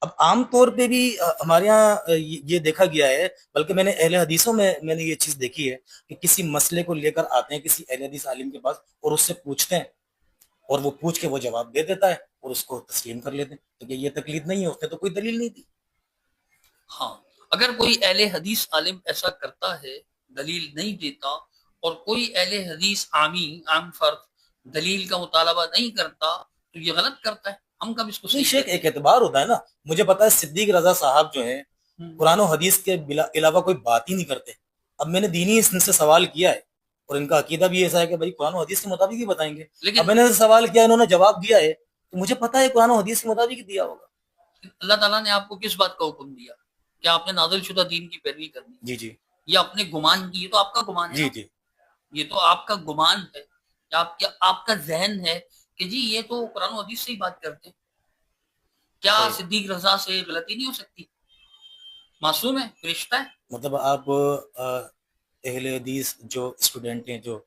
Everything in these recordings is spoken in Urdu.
اب عام طور پہ بھی ہمارے یہاں یہ دیکھا گیا ہے، بلکہ میں نے اہل حدیثوں میں نے یہ چیز دیکھی ہے کہ کسی مسئلے کو لے کر آتے ہیں کسی اہل حدیث عالم کے پاس اور اس سے پوچھتے ہیں، اور وہ پوچھ کے وہ جواب دے دیتا ہے اور اس کو تسلیم کر لیتے ہیں، تو یہ تقلید نہیں ہے، اس نے تو کوئی دلیل نہیں دی۔ ہاں، اگر کوئی اہل حدیث عالم ایسا کرتا ہے، دلیل نہیں دیتا، اور کوئی اہل حدیث عام فرد دلیل کا مطالبہ نہیں کرتا، تو یہ غلط کرتا ہے، ہم کب اس کو نہیں صحیح شیخ، کریں ایک اعتبار ہوتا ہے نا، مجھے پتا ہے صدیق رضا صاحب جو ہیں گے؟ قرآن و حدیث کے علاوہ کوئی بات ہی نہیں کرتے۔ اب میں نے دینی ان سے سوال کیا ہے اور ان کا عقیدہ بھی ایسا ہے کہ بھائی قرآن و حدیث کے مطابق ہی بتائیں گے۔ اب لیکن میں نے سوال کیا، انہوں نے جواب دیا ہے، تو مجھے پتا ہے قرآن و حدیث کے مطابق ہی دیا ہوگا۔ اللہ تعالیٰ نے آپ کو کس بات کا حکم دیا؟ کیا آپ نے نازل شدہ دین کی پیروی کرنی؟ جی جی یا اپنے گمان کی؟ یہ تو آپ کا گمان ہے جی نا، جی یہ تو آپ کا گمان ہے، یا آپ کا ذہن ہے کہ جی یہ تو قرآن و حدیث سے ہی بات کرتے ہیں۔ کیا صحیح۔ صدیق رضا سے غلطی نہیں ہو سکتی؟ معصوم ہے، فرشتہ ہے۔ مطلب آپ اہل حدیث جو اسٹوڈنٹ ہیں، جو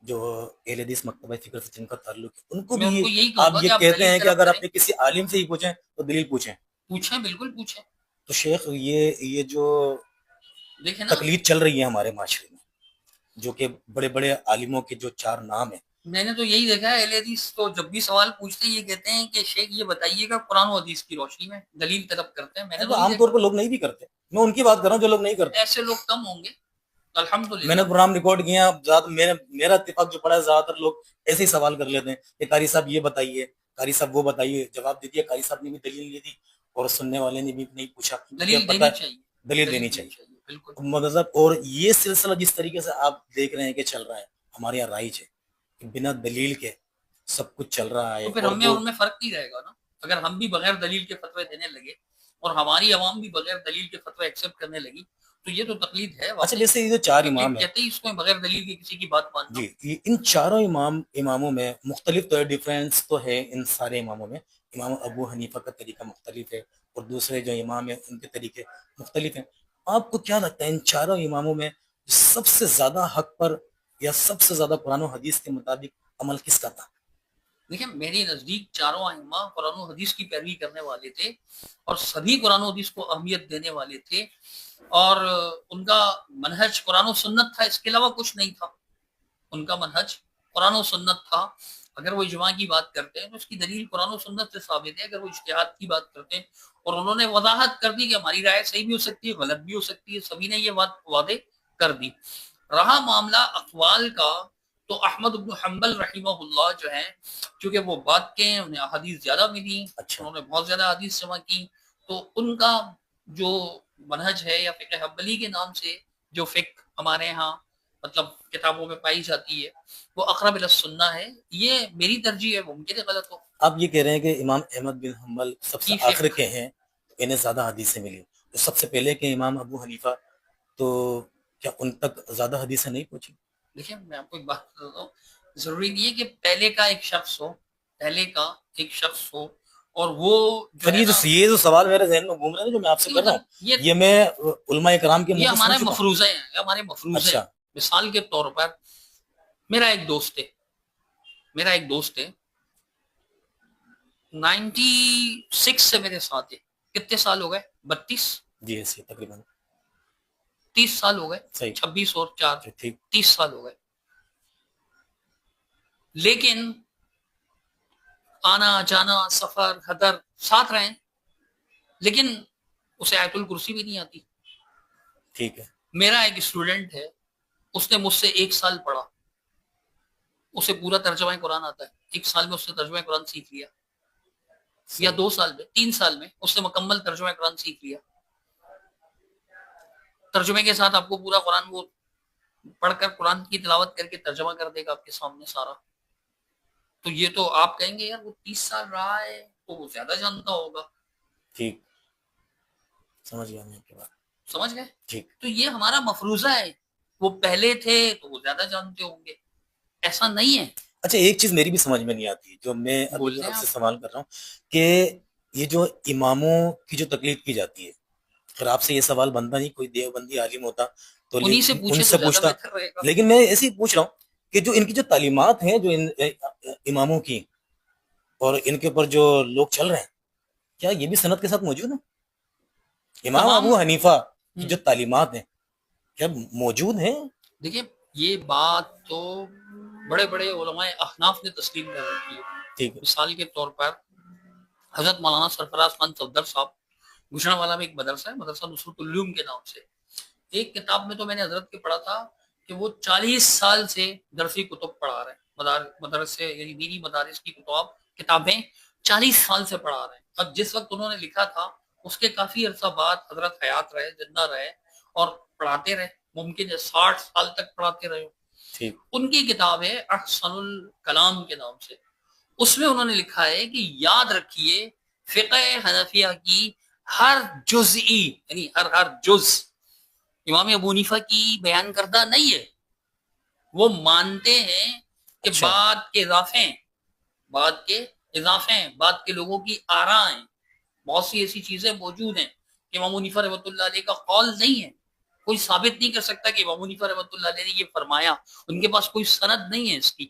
جو اہل حدیث مکتبہ فکر سے جن کا تعلق ہے، ان کو میں بھی ان کو یہی کہوں آپ گا یہ کہ آپ کہتے دلیل ہیں کہ طلب اگر کریں، اپنے کسی عالم سے ہی پوچھیں تو دلیل پوچھیں؟ پوچھیں، بالکل پوچھیں۔ تو شیخ یہ جو دیکھیں نا، تقلید چل رہی ہے ہمارے معاشرے میں، جو کہ بڑے بڑے عالموں کے جو چار نام ہیں، میں نے تو یہی دیکھا ہے، اہل حدیث تو جب بھی سوال پوچھتے ہیں یہ کہتے ہیں کہ شیخ یہ بتائیے گا قرآن و حدیث کی روشنی میں دلیل طلب کرتے ہیں۔ میں نے تو تو نہیں عام طور دیکھا، پہ لوگ نہیں بھی کرتے، میں ان کی بات کر رہا ہوں جو لوگ نہیں کرتے۔ ایسے لوگ کم ہوں گے میں نے الحمدللہ۔ پروگرام ریکارڈ کیا، میرا اتفاق جو پڑا ہے، زیادہ تر لوگ ایسے ہی سوال کر لیتے ہیں کہ قاری صاحب یہ بتائیے، قاری صاحب وہ بتائیے، جواب دے دیا، قاری صاحب نے بھی دلیل نہیں دی اور سننے والے نے بھی نہیں پوچھا، کیونکہ دلیل پتہ دینی ہے چاہیے، دلیل دلیل دینی دینی چاہیے۔ چاہیے، بالکل۔ مطلب اور یہ سلسلہ جس طریقے سے آپ دیکھ رہے ہیں کہ چل رہا ہے ہمارے یہاں رائج ہے کہ بنا دلیل کے سب کچھ چل رہا ہے، تو پھر اور ہم میں اور وہ ان میں فرق نہیں رہے گا نا، اگر ہم بھی بغیر دلیل کے فتوے دینے لگے اور ہماری عوام بھی بغیر دلیل کے فتوے ایکسیپٹ کرنے لگی، تو یہ تو تقلید ہے اچھا واقعی۔ جیسے یہ جو چار امام تقلید ہیں، کہتے ہی اس کو بغیر دلیل کے کسی کی بات ماننا۔ جی ان چاروں اماموں میں مختلف تو ڈیفرنس تو ہے، ان سارے اماموں میں امام ابو حنیفہ کا طریقہ مختلف ہے اور دوسرے جو امام ہیں ان کے طریقے مختلف ہیں۔ آپ کو کیا لگتا ہے ان چاروں اماموں میں سب سے زیادہ حق پر یا سب سے زیادہ قرآن و حدیث کے مطابق عمل کس کا تھا؟ دیکھیں، میری نزدیک چاروں ائمہ قرآن و حدیث کی پیروی کرنے والے تھے، اور سبھی قرآن و حدیث کو اہمیت دینے والے تھے، اور ان کا منہج قرآن و سنت تھا، اس کے علاوہ کچھ نہیں تھا۔ ان کا منہج قرآن و سنت تھا۔ اگر وہ اجماع کی بات کرتے ہیں تو اس کی دلیل قرآن و سنت سے ثابت ہے۔ اگر وہ اجتہاد کی بات کرتے ہیں اور انہوں نے وضاحت کر دی کہ ہماری رائے صحیح بھی ہو سکتی ہے، غلط بھی ہو سکتی ہے، سبھی نے یہ بات وعدے کر دی۔ رہا معاملہ اقوال کا، تو احمد بن حنبل رحمہ اللہ جو ہیں، چونکہ وہ بات کے ہیں، انہیں احادیث زیادہ ملی، اچھا، انہوں نے بہت زیادہ حدیث جمع کی، تو ان کا جو منہج ہے، یا فقہ حنبلی کے نام سے جو فقہ ہمارے ہاں مطلب کتابوں میں پائی جاتی ہے، وہ اقرب الی السنہ ہے۔ یہ میری ترجیح ہے، ممکن ہے غلط ہو۔ آپ یہ کہہ رہے ہیں کہ امام احمد بن حنبل سب سے کی آخر فقہ، کے ہیں تو انہیں زیادہ حدیثیں ملی، تو سب سے پہلے کے امام ابو حنیفہ، تو کیا ان تک زیادہ حدیثیں نہیں پہنچی؟ دیکھیں میں آپ کو ایک بات بتاتا ہوں، ضروری نہیں ہے کہ پہلے کا ایک شخص ہو، پہلے کا ایک شخص ہو اور وہ جو سر ہے نا، یہ جو سوال میرے ذہن میں گھوم رہے ہیں جو میں آپ سے نہیں کر رہا مطلب ہوں، یہ میں علماء کرام کے منہ یہ سے سن ہمارے چکا ہوں۔ مفروضے ہیں، یہ ہمارے مفروضے ہیں۔ اچھا، مثال کے طور پر میرا ایک دوست ہے، میرا ایک دوست ہے 96 سے میرے ساتھ ہے۔ کتنے سال ہو گئے؟ 32، جی ایسے تقریباً 30 سال ہو گئے، صحیح، 26 اور 4، ٹھیک، 30 سال ہو گئے۔ لیکن آنا جانا، سفر حضر ساتھ رہیں، لیکن اسے آیت الکرسی بھی نہیں آتی۔ ٹھیک ہے، میرا ایک اسٹوڈنٹ ہے، اس نے مجھ سے 1 سال پڑھا، اسے پورا ترجمہ قرآن آتا ہے، 1 سال میں اس نے ترجمہ قرآن سیکھ لیا، یا صحیح۔ 2 سال میں، 3 سال میں اس نے مکمل ترجمہ قرآن سیکھ لیا۔ ترجمے کے ساتھ آپ کو پورا قرآن وہ پڑھ کر قرآن کی تلاوت کر کے ترجمہ کر دے گا آپ کے سامنے سارا۔ تو یہ تو آپ کہیں گے یار وہ 30 سال رہا ہے تو وہ زیادہ جانتا ہوگا، ٹھیک، سمجھ گیا میں آپ کی بات، سمجھ گئے؟ ٹھیک۔ تو یہ ہمارا مفروضہ ہے، وہ پہلے تھے تو وہ زیادہ جانتے ہوں گے، ایسا نہیں ہے۔ اچھا ایک چیز میری بھی سمجھ میں نہیں آتی جو میں ابھی بولتے ہیں آپ سے آپ، سوال کر رہا ہوں کہ یہ جو اماموں کی جو تقلید کی جاتی ہے، اگر آپ سے یہ سوال بنتا نہیں، کوئی دیوبندی عالم ہوتا تو انہی سے ان پوچھے تو سے زیادہ پوچھتا، بہتر رہے گا۔ لیکن میں ایسے ہی پوچھ رہا ہوں کہ جو ان کی جو تعلیمات ہیں جو ان اماموں کی اور ان کے اوپر جو لوگ چل رہے ہیں، کیا یہ بھی سند کے ساتھ موجود ہے؟ امام تمام ابو حنیفہ کی جو تعلیمات ہیں کیا موجود ہیں؟ دیکھیے یہ بات تو بڑے بڑے علماء احناف نے تسلیم کر رکھی ہے. ٹھیک ہے. مثال کے طور پر حضرت مولانا سرفراز خان صفدر صاحب گوشرانوالہ میں ایک مدرسہ ہے, مدرسہ نصرت العلوم کے نام سے. ایک کتاب میں تو میں نے حضرت کے پڑھا تھا کہ وہ 40 سال سے درسی کتب پڑھا رہے ہیں, مدرسے یعنی دینی مدارس کی کتابیں 40 سال سے پڑھا رہے ہیں. اب جس وقت انہوں نے لکھا تھا اس کے کافی عرصہ بعد حضرت حیات رہے, زندہ رہے اور پڑھاتے رہے, ممکن ہے 60 سال تک پڑھاتے رہے. ٹھیک. ان کی کتاب ہے احسن الکلام کے نام سے. اس میں انہوں نے لکھا ہے کہ یاد رکھیے فقہ حنفیہ کی ہر جزئی یعنی ہر جز امام ابو حنیفہ کی بیان کردہ نہیں ہے. وہ مانتے ہیں کہ اچھا. بعد کے لوگوں کی آراء ہیں, بہت سی ایسی چیزیں موجود ہیں کہ امام حنیفہ رحمۃ اللہ علیہ کا قول نہیں ہے. کوئی ثابت نہیں کر سکتا کہ امام حنیفہ رحمۃ اللہ علیہ نے یہ فرمایا, ان کے پاس کوئی سند نہیں ہے اس کی.